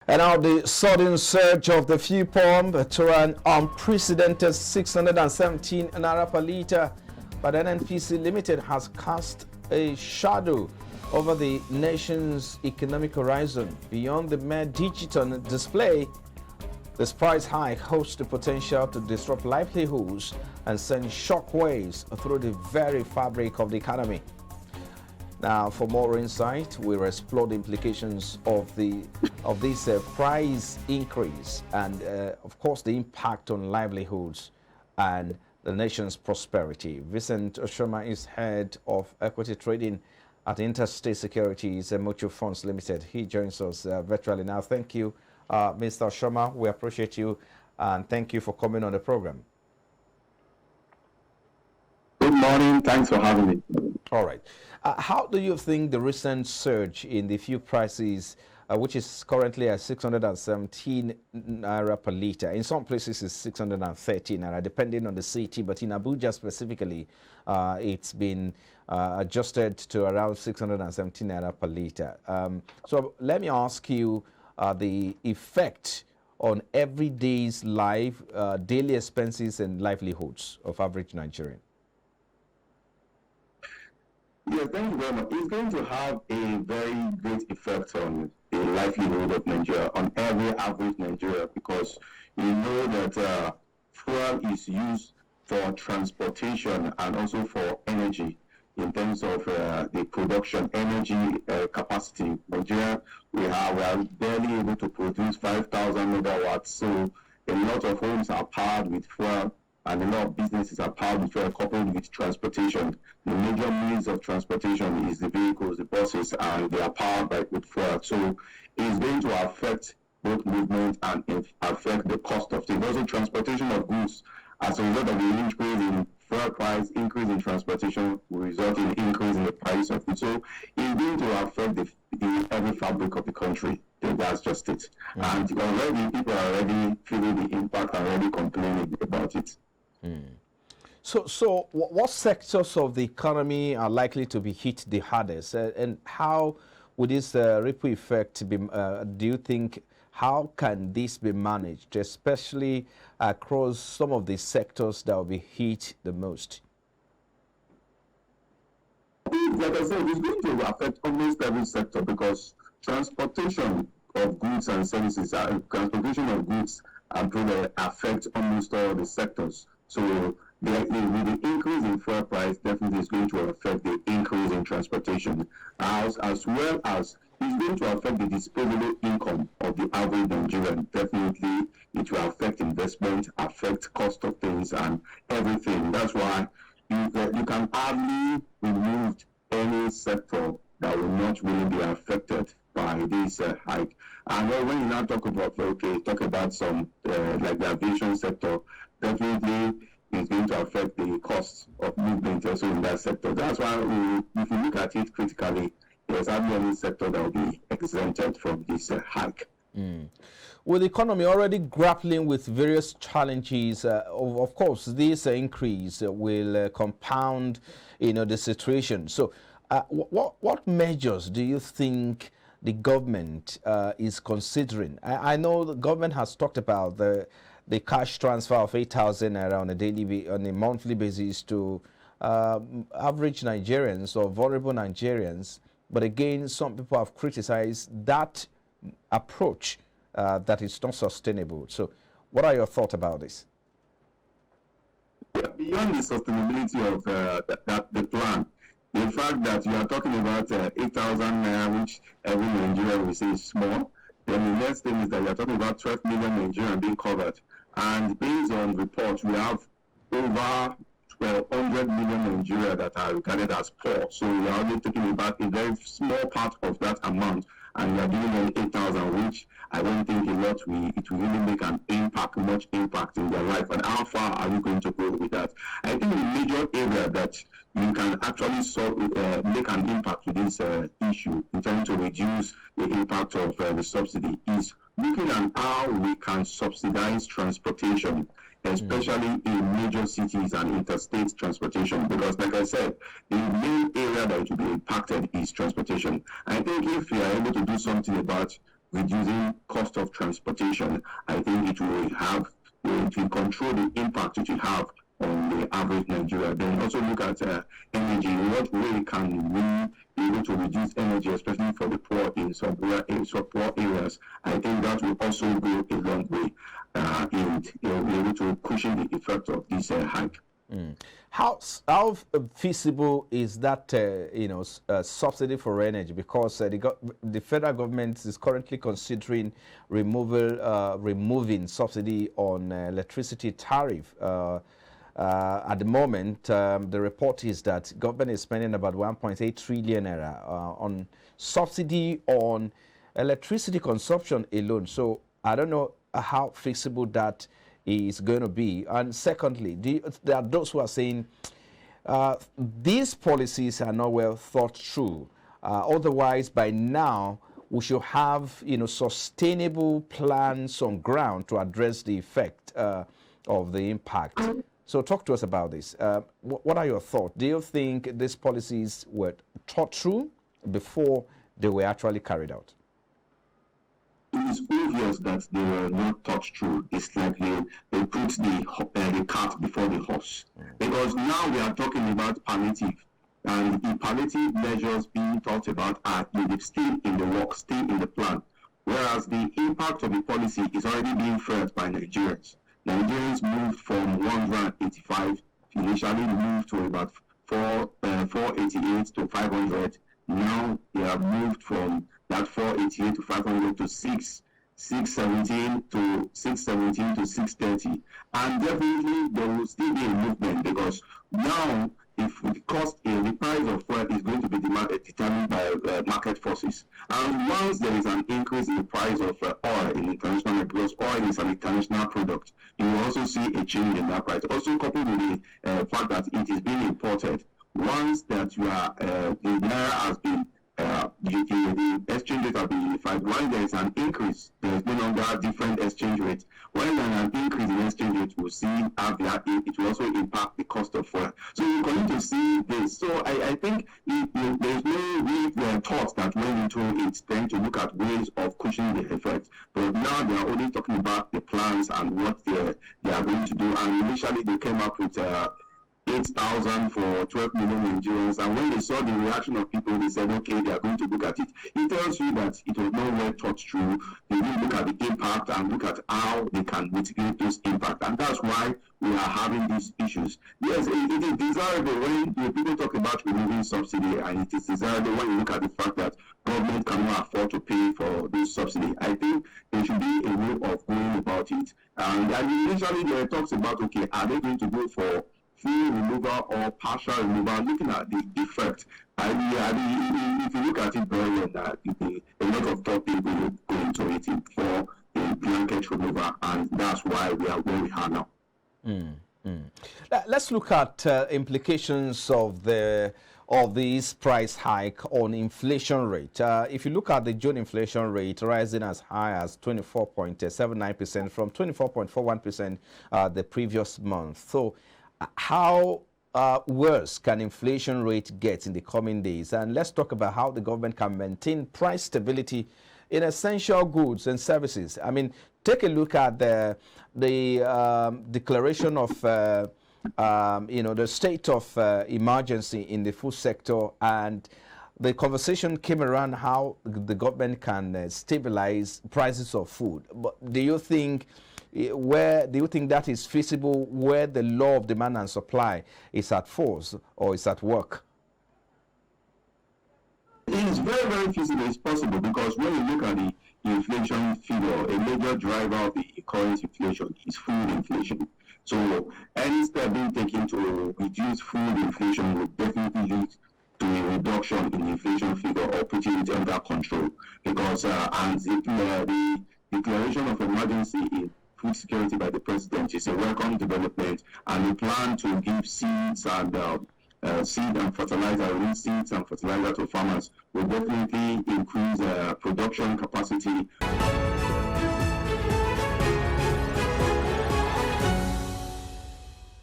And now the sudden surge of the fuel pump to an unprecedented 617 naira per litre by the NNPCL Limited has cast a shadow over the nation's economic horizon. Beyond the mere digital display, this price hike holds the potential to disrupt livelihoods and send shockwaves through the very fabric of the economy. Now, for more insight, we'll explore the implications of this price increase and, of course, the impact on livelihoods and the nation's prosperity. Vincent Oshoma is head of equity trading at Interstate Securities and Mutual Funds Limited. He joins us virtually now. Thank you, Mr. Oshoma. We appreciate you and thank you for coming on the program. Good morning. Thanks for having me. All right. How do you think the recent surge in the fuel prices, which is currently at 617 naira per litre, in some places it's 630 naira, depending on the city, but in Abuja specifically, it's been adjusted to around 617 naira per litre. So let me ask you the effect on everyday's life, daily expenses and livelihoods of average Nigerian. Yes, thank you very much. It's going to have a very great effect on the livelihood of Nigeria, on every average Nigeria, because you know that fuel is used for transportation and also for energy in terms of the production energy capacity. Nigeria, we are barely able to produce 5,000 megawatts, so a lot of homes are powered with fuel. And a lot of businesses are powered with fuel, coupled with transportation. The major means of transportation is the vehicles, the buses, and they are powered with fuel. So it's going to affect both movement and affect the cost of things. Also, transportation of goods, as a result of the increase in fuel price, increase in transportation will result in increase in the price of goods. So it's going to affect the every fabric of the country. That's just it. And already people are already feeling the impact and already complaining about it. So what sectors of the economy are likely to be hit the hardest, and how would this ripple effect be? Do you think, how can this be managed, especially across some of the sectors that will be hit the most? Like I said, it's going to affect almost every sector, because transportation of goods and services, transportation of goods and products affect almost all the sectors. So with the increase in fuel price, definitely is going to affect the increase in transportation, as well as it's going to affect the disposable income of the average Nigerian. Definitely, it will affect investment, affect cost of things and everything. That's why you can hardly remove any sector that will not really be affected by this hike. And when you now talk about some like the aviation sector, definitely is going to affect the cost of movement also in that sector. That's why if you look at it critically, there's hardly any sector that will be exempted from this hike. With the economy already grappling with various challenges, of course, this increase will compound, the situation. So, what measures do you think the government is considering? I know the government has talked about the cash transfer of 8,000 naira on a monthly basis to average Nigerians or vulnerable Nigerians. But again, some people have criticized that approach, that is not sustainable. So what are your thoughts about this? Yeah, beyond the sustainability of the plan, the fact that you are talking about 8,000 naira, which every Nigerian will say is small, then the next thing is that you are talking about 12 million Nigerians being covered. And based on reports, we have over 100 million Nigeria that are regarded as poor. So we are only talking about a very small part of that amount, and we are giving them 8,000, which I don't think it will really make much impact in their life. And how far are we going to go with that? I think the major area that you can actually make an impact with this issue in trying to reduce the impact of the subsidy is looking at how we can subsidize transportation, especially in major cities and interstate transportation, because like I said, the main area that will be impacted is transportation. I think if we are able to do something about reducing cost of transportation, I think it will control the impact it will have on the average Nigeria. Then also look at energy. In what way can we be able to reduce energy, especially for the poor in some poor areas? I think that will also go a long way in be able to cushion the effect of this hike. How feasible is that subsidy for energy? Because the federal government is currently considering removing subsidy on electricity tariff. At the moment, the report is that government is spending about 1.8 trillion naira on subsidy on electricity consumption alone. So I don't know how feasible that is going to be. And secondly, there are those who are saying these policies are not well thought through. Otherwise, by now, we should have sustainable plans on ground to address the effect of the impact. So talk to us about this. What are your thoughts? Do you think these policies were thought through before they were actually carried out? It is obvious that they were not thought through. It's like they put the cart before the horse. Because now we are talking about palliative. And the palliative measures being talked about are still in the work, still in the plan. Whereas the impact of the policy is already being felt by Nigerians. Nigerians moved from 185, initially moved to about 488 to 500. Now they have moved from that 488 to 500 to 617 to 617 to 630. And definitely there will still be a movement, because now if the price of fuel is going to be determined by market forces. And once there is an increase in the price of oil in international market, because oil is an international product, you will also see a change in that price. Also coupled with the fact that it is being imported, once that the naira has been the exchange rate has been unified. When there is an increase, there is no longer different exchange rates. When there is an increase in exchange rate, we'll see it will also impact the cost of fuel. So we're going to see this. So I think there's no real thought that went into it, trying to look at ways of cushioning the effect. But now they are only talking about the plans and what they are going to do. And initially they came up with 8,000 for 12 million Nigerians, and when they saw the reaction of people, they said, okay, they are going to look at it. It tells you that it was not well thought through. They didn't look at the impact and look at how they can mitigate those impacts, and that's why we are having these issues. Yes, it is desirable when people talk about removing subsidy, and it is desirable when you look at the fact that government cannot afford to pay for this subsidy. I think there should be a way of going about it. And initially there talks about, okay, are they going to go for full removal or partial removal, looking at the effect. If you look at it very well, a lot of thought people go into it for a blanket removal, and that's why we are where we are now. Let's look at implications of this price hike on inflation rate. If you look at the June inflation rate rising as high as 24.79% from 24.41% the previous month. So how worse can inflation rate get in the coming days? And let's talk about how the government can maintain price stability in essential goods and services. I mean, take a look at the declaration of the state of emergency in the food sector, and the conversation came around how the government can stabilize prices of food. But do you think that is feasible where the law of demand and supply is at force or is at work? It is very, very feasible. It's possible, because when you look at the inflation figure, a major driver of the current inflation is food inflation. So any step being taken to reduce food inflation will definitely lead to a reduction in the inflation figure or putting it under control. Because the declaration of emergency in food security by the president is a welcome development, and the plan to give seeds and fertilizer, seeds and fertilizer to farmers will definitely increase production capacity.